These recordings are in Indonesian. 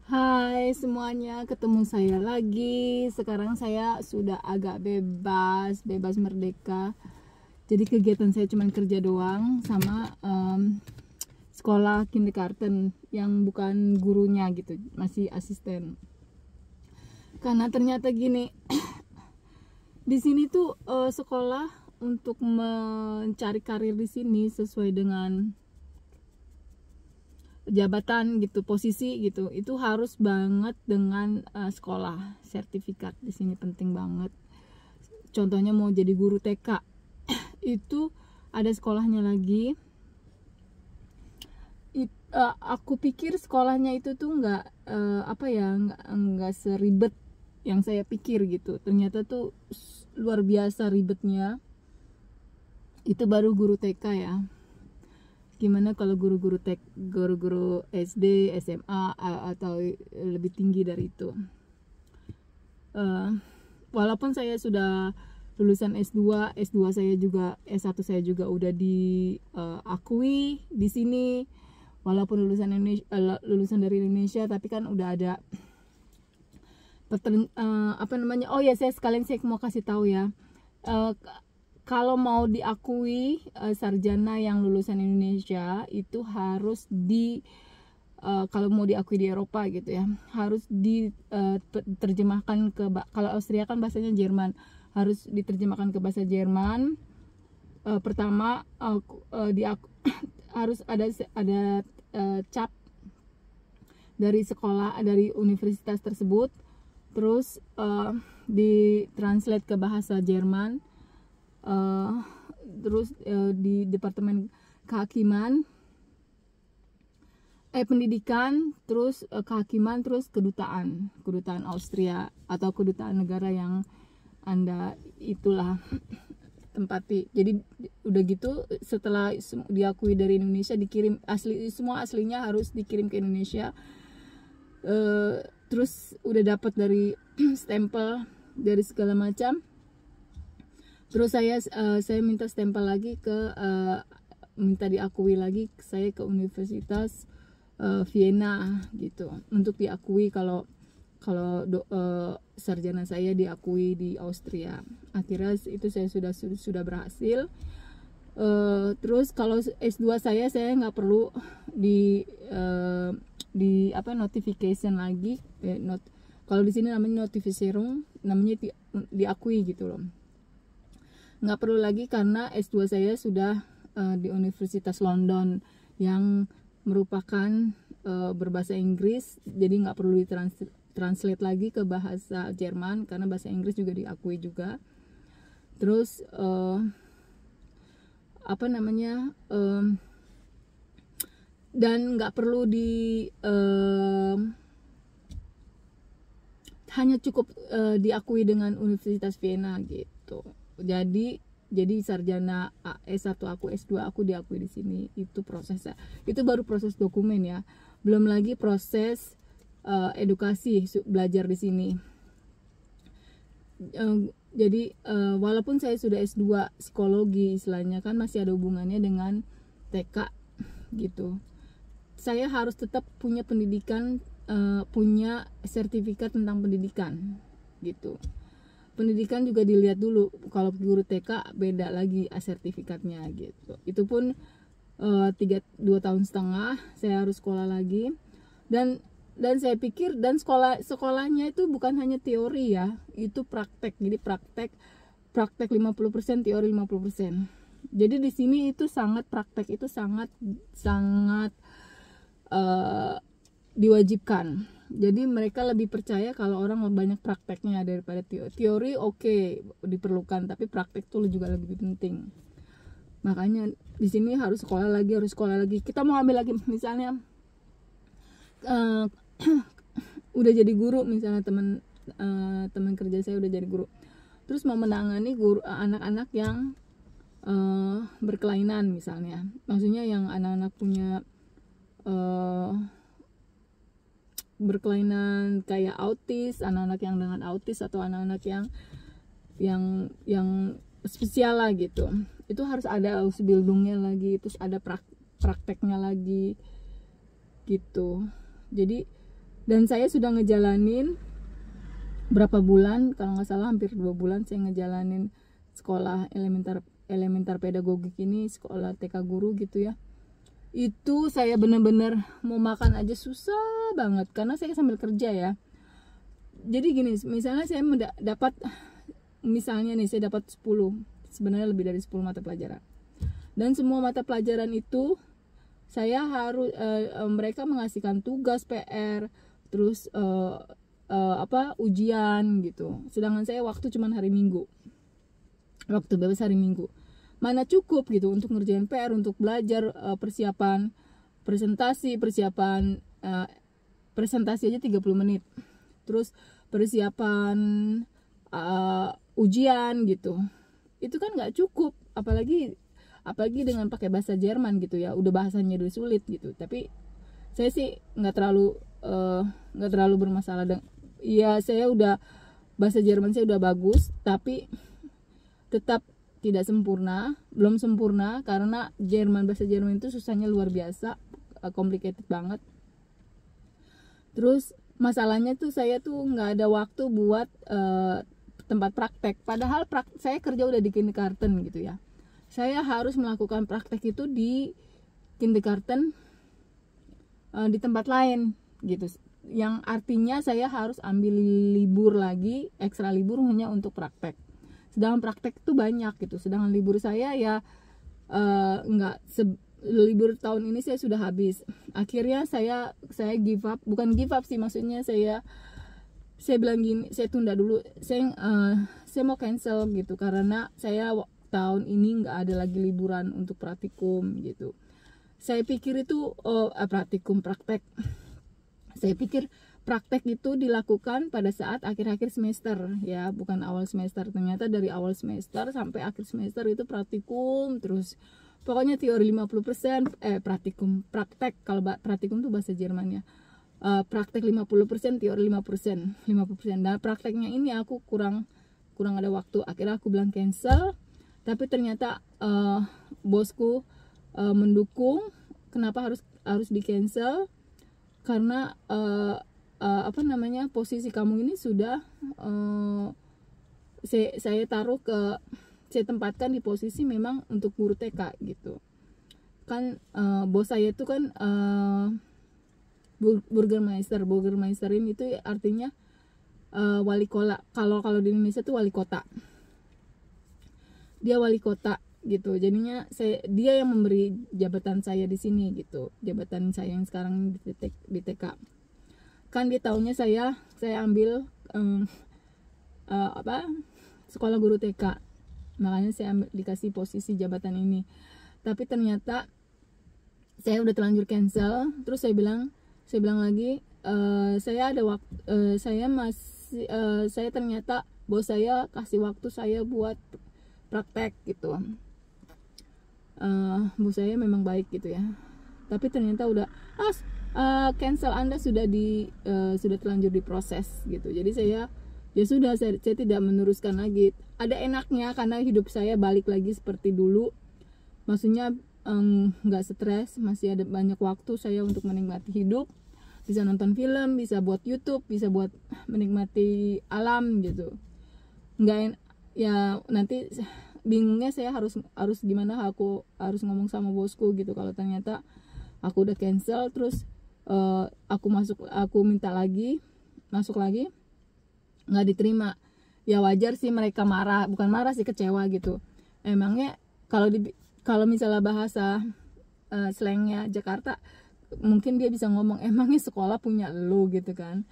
Hai semuanya, ketemu saya lagi. Sekarang saya sudah agak bebas merdeka. Jadi kegiatan saya cuma kerja doang sama sekolah kindergarten yang bukan gurunya gitu, masih asisten. Karena ternyata gini, di sini tuh sekolah untuk mencari karir di sini sesuai dengan jabatan gitu, posisi gitu, itu harus banget dengan sekolah sertifikat. Di sini penting banget. Contohnya mau jadi guru TK itu ada sekolahnya lagi. Aku pikir sekolahnya itu tuh nggak seribet yang saya pikir gitu. Ternyata tuh luar biasa ribetnya. Itu baru guru TK ya. Gimana kalau guru-guru SD, SMA atau lebih tinggi dari itu. Walaupun saya sudah lulusan S2 saya juga, S1 saya juga udah diakui di sini. Walaupun lulusan dari Indonesia, tapi kan udah ada saya mau kasih tahu ya. Kalau mau diakui sarjana yang lulusan Indonesia itu harus kalau mau diakui di Eropa gitu ya, harus diterjemahkan kalau Austria kan bahasanya Jerman, harus diterjemahkan ke bahasa Jerman. Pertama harus ada cap dari sekolah, dari universitas tersebut, terus ditranslate ke bahasa Jerman. Terus di departemen kehakiman, pendidikan, terus kehakiman, terus kedutaan Austria atau kedutaan negara yang Anda itulah tempati. Jadi udah gitu, setelah diakui dari Indonesia, dikirim semua aslinya harus dikirim ke Indonesia. Terus udah dapat dari stempel dari segala macam. Terus saya minta stempel lagi minta diakui lagi saya ke Universitas Vienna gitu, untuk diakui kalau sarjana saya diakui di Austria. Akhirnya itu saya sudah berhasil. Terus kalau S2 saya nggak perlu di notification lagi. Kalau di sini namanya Notifizierung, namanya diakui gitu loh. Nggak perlu lagi karena S2 saya sudah di Universitas London yang merupakan berbahasa Inggris, jadi nggak perlu ditranslate lagi ke bahasa Jerman karena bahasa Inggris juga diakui juga. Terus dan nggak perlu hanya cukup diakui dengan Universitas Vienna gitu. Jadi sarjana S1 aku, S2 aku diakui di sini. Itu prosesnya. Itu baru proses dokumen ya. Belum lagi proses edukasi, belajar di sini. Jadi walaupun saya sudah S2 psikologi, istilahnya kan masih ada hubungannya dengan TK gitu. Saya harus tetap punya pendidikan, punya sertifikat tentang pendidikan gitu. Pendidikan juga dilihat dulu. Kalau guru TK beda lagi sertifikatnya gitu. Itu pun 2 tahun setengah saya harus sekolah lagi. Dan saya pikir sekolahnya itu bukan hanya teori ya, itu praktek. Jadi praktek 50%, teori 50%. Jadi di sini itu sangat praktek, itu sangat diwajibkan. Jadi mereka lebih percaya kalau orang banyak prakteknya daripada teori. Oke, diperlukan, tapi praktek tuh juga lebih penting. Makanya di sini harus sekolah lagi. Kita mau ambil lagi misalnya udah jadi guru, misalnya teman kerja saya udah jadi guru, terus mau menangani anak-anak yang berkelainan misalnya, maksudnya yang anak-anak punya berkelainan kayak autis, anak-anak yang dengan autis atau anak-anak yang spesial lah gitu. Itu harus ada Ausbildungnya lagi, terus ada prakteknya lagi gitu. Jadi Dan saya sudah ngejalanin berapa bulan, kalau nggak salah hampir 2 bulan saya ngejalanin sekolah elementar pedagogik ini, sekolah TK guru gitu ya. Itu saya bener-bener mau makan aja susah banget karena saya sambil kerja ya. Jadi gini, misalnya saya dapat, misalnya nih saya dapat 10, sebenarnya lebih dari 10 mata pelajaran, dan semua mata pelajaran itu saya harus mereka mengasihkan tugas PR, terus ujian gitu, sedangkan saya waktu cuman hari Minggu, waktu bebas hari Minggu. Mana cukup gitu untuk ngerjain PR, untuk belajar, persiapan presentasi aja 30 menit, terus persiapan ujian gitu, itu kan nggak cukup, apalagi dengan pakai bahasa Jerman gitu ya, udah bahasanya udah sulit gitu. Tapi saya sih nggak terlalu bermasalah ya, saya udah bahasa Jerman saya udah bagus, tapi tetap tidak sempurna, belum sempurna karena bahasa Jerman itu susahnya luar biasa, complicated banget. Terus masalahnya tuh saya tuh nggak ada waktu buat tempat praktek, padahal saya kerja udah di kindergarten gitu ya. Saya harus melakukan praktek itu di kindergarten, di tempat lain gitu, yang artinya saya harus ambil libur lagi, ekstra libur hanya untuk praktek. Sedangkan praktek itu banyak gitu, sedangkan libur saya ya libur tahun ini saya sudah habis. Akhirnya saya give up, bukan give up sih, maksudnya saya bilang gini, saya tunda dulu, saya mau cancel gitu, karena saya tahun ini nggak ada lagi liburan untuk praktikum gitu. Saya pikir itu praktek. Saya pikir praktek itu dilakukan pada saat akhir-akhir semester ya, bukan awal semester. Ternyata dari awal semester sampai akhir semester itu praktikum terus. Pokoknya teori 50%, praktek. Kalau praktikum itu bahasa Jerman ya. Praktek 50%, teori 50%. Nah, prakteknya ini aku kurang ada waktu. Akhirnya aku bilang cancel. Tapi ternyata bosku mendukung. Kenapa harus di cancel? Karena posisi kamu ini sudah saya tempatkan di posisi memang untuk guru TK gitu kan. Bos saya itu kan Burgermeister ini itu artinya wali kota. Kalau di Indonesia itu wali kota, dia wali kota gitu. Jadinya dia yang memberi jabatan saya di sini gitu, jabatan saya yang sekarang di TK. Kan dia taunya saya ambil sekolah guru TK, makanya saya dikasih posisi jabatan ini. Tapi ternyata saya udah terlanjur cancel. Terus saya bilang lagi, saya ada waktu, saya ternyata bos saya kasih waktu saya buat praktek gitu. Bos saya memang baik gitu ya, tapi ternyata udah cancel Anda sudah terlanjur diproses gitu. Jadi saya tidak meneruskan lagi. Ada enaknya karena hidup saya balik lagi seperti dulu, maksudnya nggak stres, masih ada banyak waktu saya untuk menikmati hidup, bisa nonton film, bisa buat YouTube, bisa buat menikmati alam gitu. Nggak ya, nanti bingungnya saya harus gimana, aku harus ngomong sama bosku gitu kalau ternyata aku udah cancel. Terus aku minta lagi masuk lagi, nggak diterima. Ya wajar sih mereka marah, bukan marah sih, kecewa gitu. Emangnya kalau misalnya bahasa slangnya Jakarta, mungkin dia bisa ngomong, emangnya sekolah punya lu gitu kan,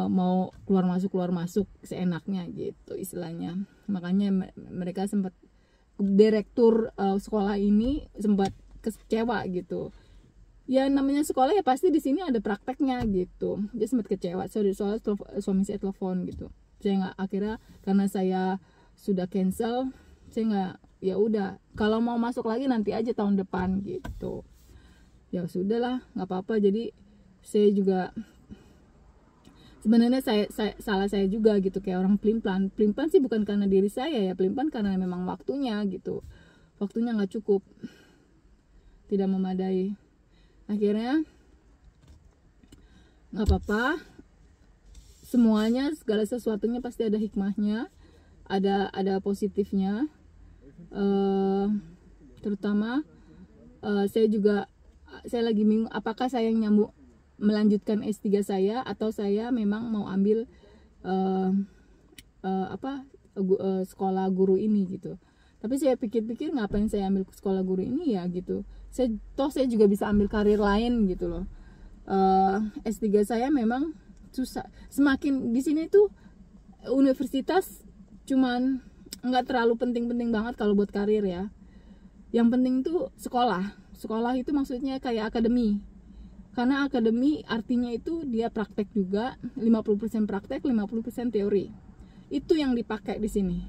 mau keluar masuk seenaknya gitu istilahnya. Makanya mereka sempat, direktur sekolah ini sempat kecewa gitu. Ya namanya sekolah ya pasti di sini ada prakteknya gitu. Dia sempat kecewa. Soalnya suami saya telepon gitu. Saya nggak, akhirnya karena saya sudah cancel, saya nggak, ya udah, kalau mau masuk lagi nanti aja tahun depan gitu. Ya sudahlah, nggak apa-apa. Jadi saya juga sebenarnya salah saya juga gitu, kayak orang pelin-pelan sih, bukan karena diri saya ya, pelin-pelan karena memang waktunya gitu, waktunya nggak cukup, tidak memadai. Akhirnya nggak apa-apa, semuanya, segala sesuatunya pasti ada hikmahnya, ada positifnya. Terutama saya lagi bingung apakah saya nyambung melanjutkan S3 saya atau saya memang mau ambil sekolah guru ini gitu. Tapi saya pikir-pikir ngapain saya ambil sekolah guru ini ya gitu. Saya juga bisa ambil karir lain gitu loh. S3 saya memang susah. Semakin di sini tuh universitas cuman nggak terlalu penting-penting banget kalau buat karir ya. Yang penting tuh sekolah. Sekolah itu maksudnya kayak akademi. Karena akademi artinya itu dia praktek juga, 50% praktek, 50% teori. Itu yang dipakai di sini.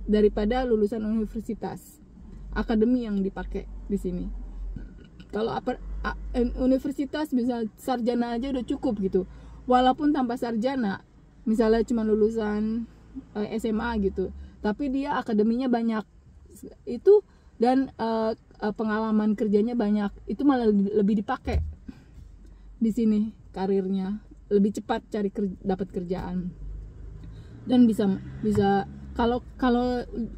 Daripada lulusan universitas. Akademi yang dipakai di sini. Kalau universitas bisa sarjana aja udah cukup gitu. Walaupun tanpa sarjana, misalnya cuma lulusan SMA gitu, tapi dia akademinya banyak. Itu dan pengalaman kerjanya banyak. Itu malah lebih dipakai di sini karirnya, lebih cepat dapat kerjaan. Dan bisa kalau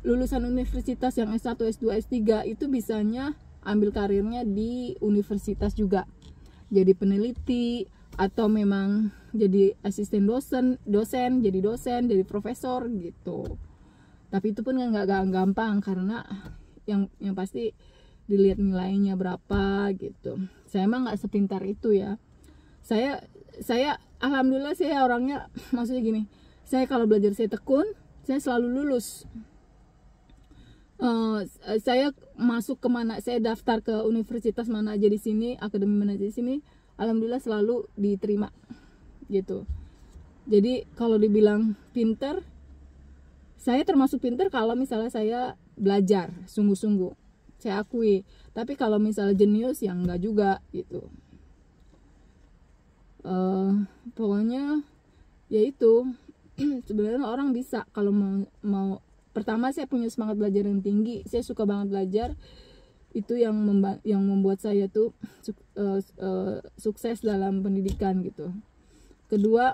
lulusan universitas yang S1, S2, S3 itu bisanya ambil karirnya di universitas juga. Jadi peneliti atau memang jadi asisten dosen, jadi profesor gitu. Tapi itu pun nggak gampang karena yang pasti dilihat nilainya berapa gitu. Saya emang nggak sepintar itu ya. Saya alhamdulillah saya orangnya maksudnya gini. Saya kalau belajar saya tekun, saya selalu lulus. Saya masuk kemana, saya daftar ke universitas mana aja di sini, akademi mana aja di sini, alhamdulillah selalu diterima gitu. Jadi kalau dibilang pinter, saya termasuk pinter kalau misalnya saya belajar sungguh-sungguh, saya akui. Tapi kalau misalnya jenius ya enggak juga gitu. Pokoknya ya itu sebenarnya orang bisa kalau mau. Pertama saya punya semangat belajar yang tinggi, saya suka banget belajar. Itu yang membuat saya tuh sukses dalam pendidikan gitu. Kedua,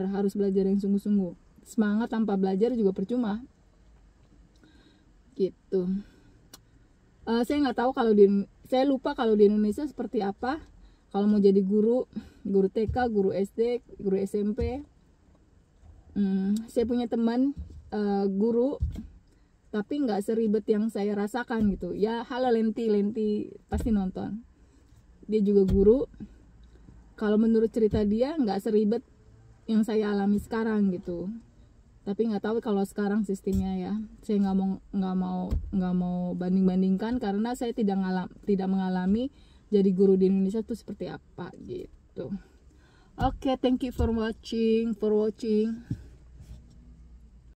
harus belajar yang sungguh-sungguh. Semangat tanpa belajar juga percuma gitu. Saya nggak tahu saya lupa kalau di Indonesia seperti apa. Kalau mau jadi guru TK, guru SD, guru SMP. Saya punya teman guru, tapi nggak seribet yang saya rasakan gitu. Ya halo Lenti pasti nonton. Dia juga guru. Kalau menurut cerita dia nggak seribet yang saya alami sekarang gitu. Tapi nggak tahu kalau sekarang sistemnya ya. Saya nggak mau banding-bandingkan karena saya tidak mengalami jadi guru di Indonesia itu seperti apa gitu. Oke, thank you for watching.